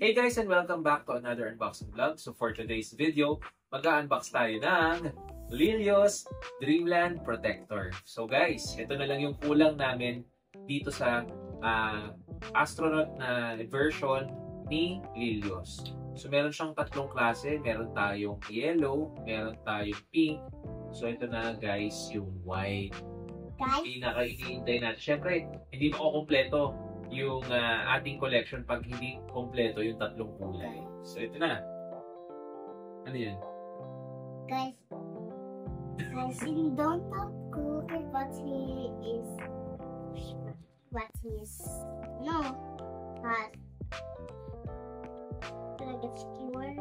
Hey guys, and welcome back to another unboxing vlog. So for today's video, mag-unbox tayo ng Lilios Dreamland Protector. So guys, ito na lang yung kulang namin dito sa astronaut na version ni Lilios. So meron siyang tatlong klase. Meron tayong yellow, meron tayong pink. So ito na guys, yung white. Pinaka-iniintay natin. Siyempre, hindi makukumpleto yung ating collection pag hindi kompleto yung tatlong kulay. So ito na. Ano yan? Guys, don't talk Google what he is like a skewer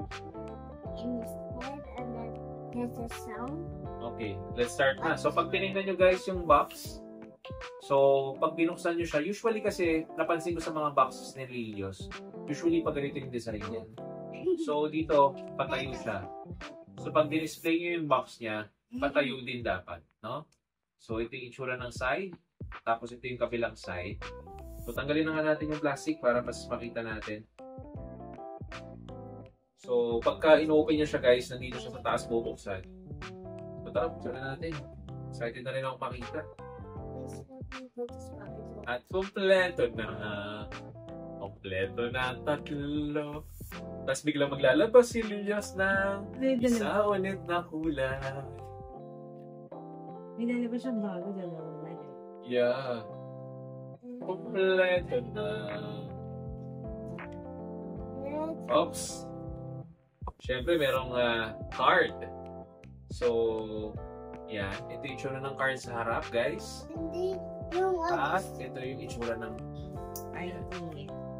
in his head and then there's a sound. Okay, let's start na. So pag tinignan nyo guys yung box, so pag binuksan nyo siya, usually kasi napansin ko sa mga boxes ni Lilios, usually pag ganito yung design niya. So dito, patayo siya. So pag display nyo yung box niya, patayo din dapat, no? So ito yung itsura ng side, tapos ito yung kabilang side. So tanggalin na nga natin yung plastic para mas makita natin. So pagka ino-open nyo siya guys, nandito siya sa taas bubuksan. So tara, buksan na natin. Excited na rin ako makita. At kompleto na. Kompleto na ang tatlo. Tapos biglang maglalabas si Lilios ng isa ulit na kulay. May lalabas siyang bago dyan. Yeah. Kompleto na. Oops. Siyempre merong card. So, yan. Ito yung itsura ng card sa harap, guys. Hindi yung At ito yung itsura ng... Ayan.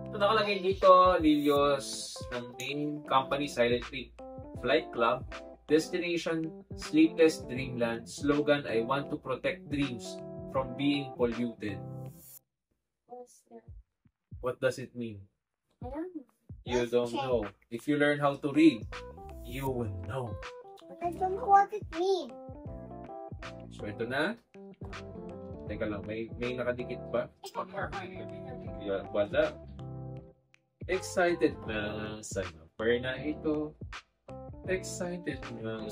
So, nakalagay dito, Lilios ng name, company Silent Creek Flight Club, destination Sleepless Dreamland, slogan I want to protect dreams from being polluted. What does it mean? I don't know. You don't know. If you learn how to read, you will know. I don't know what it means. So ito na. Teka lang, may nakadikit ba? Wala. Excited na sa number na ito. Excited na.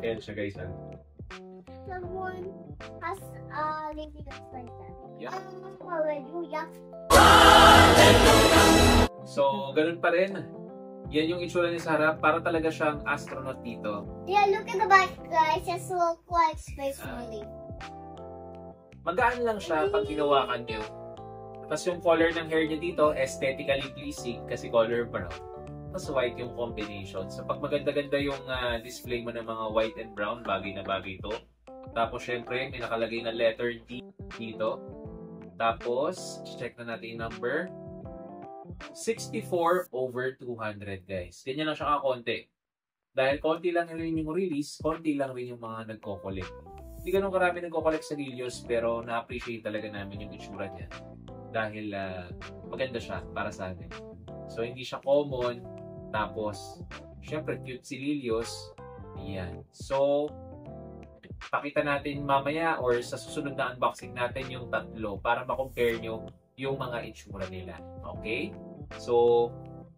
Ayan siya guys. Someone has living like that. Yeah. Hallelujah. So, ganun pa rin. Yan yung itsura niya sa harap. Para talaga siyang astronaut dito. Yeah, look at the back, guys. Just look like Space Willy. Magaan lang siya pag hinawakan nyo. Tapos yung color ng hair niya dito, aesthetically pleasing kasi color brown. Tapos white yung combination. So pag maganda-ganda yung display mo ng mga white and brown, bagay na bagay ito. Tapos syempre, may nakalagay na letter D dito. Tapos, check na natin yung number. 64/200 guys. Ganyan lang siya kakonti. Dahil konti lang rin yung release, konti lang rin yung mga nagko-collect. Hindi ganun karami nagko-collect sa Lilios, pero na-appreciate talaga namin yung itsura niya. Dahil maganda siya para sa atin. So hindi siya common. Tapos, syempre cute si Lilios. Ayan. So, pakita natin mamaya or sa susunod na unboxing natin yung tatlo para ma-compare nyo yung mga itsura nila. Okay? So,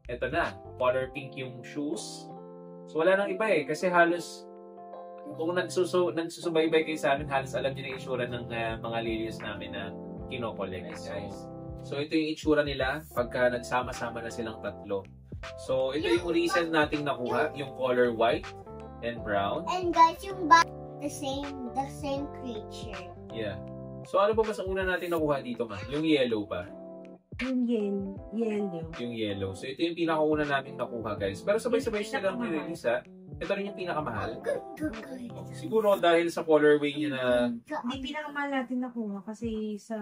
eto na. Color pink yung shoes. So, wala nang iba eh. Kasi halos, kung nagsusubaybay kayo sa amin, halos alam nyo na yung itsura ng mga Lilios namin na kinokollect, guys. So, ito yung itsura nila pagka nagsama-sama na silang tatlo. So, ito yung recent nating nakuha, yung color white and brown. And guys, yung back, the same creature. Yeah. So, ano ba mas una natin nakuha dito, ma? Yung yellow pa? Yung yellow. Yung yellow. So, ito yung pinakauna namin nakuha, guys. Pero sabay-sabay silang nirelease, ha? Ito rin yung pinakamahal. Siguro dahil sa colorway niya na... Hindi pinakamahal natin nakuha kasi sa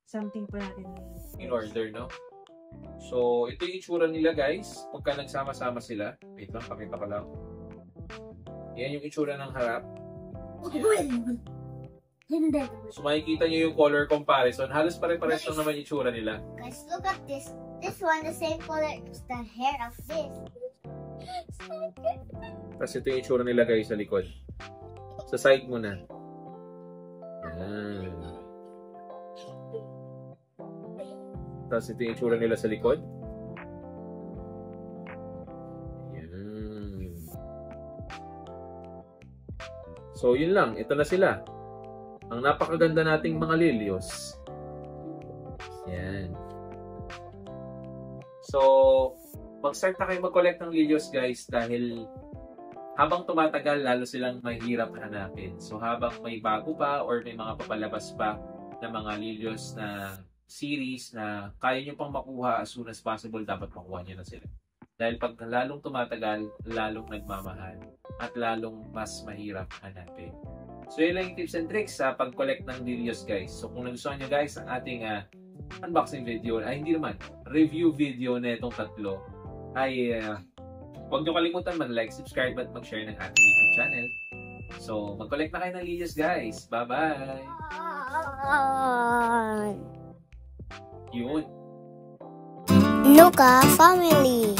something pa natin in order, no? So, ito yung itsura nila, guys. Pagka nagsama-sama sila. Wait lang, pakita ko lang. Yan yung itsura ng harap. So makikita nyo yung color comparison. Halos pare-pares lang naman yung itsura nila. Guys, look at this. This one, the same color as the hair of this. Tapos ito yung itsura nila guys sa likod. Sa side muna. Ayan. Tapos ito yung itsura nila sa likod. Yan. So, yun lang. Ito na sila. Ang napakaganda nating mga lilios. Yan. So, mag-start na kayo mag-collect ng lilios, guys, dahil habang tumatagal, lalo silang mahirap hanapin. So, habang may bago pa or may mga papalabas pa na mga lilios na series na kaya nyo pang makuha as soon as possible, dapat makuha nyo na sila. Dahil pag lalong tumatagal, lalong nagmamahal at lalong mas mahirap hanapin. So, yun lang yung tips and tricks sa pag-collect ng lilios, guys. So, kung nagustuhan nyo, guys, ang ating unboxing video, ay hindi naman, review video na itong tatlo, ay huwag nyo kalimutan mag-like, subscribe, at mag-share ng ating YouTube channel. So, mag-collect na kayo ng lilios, guys. Bye-bye! Yun. Luca family.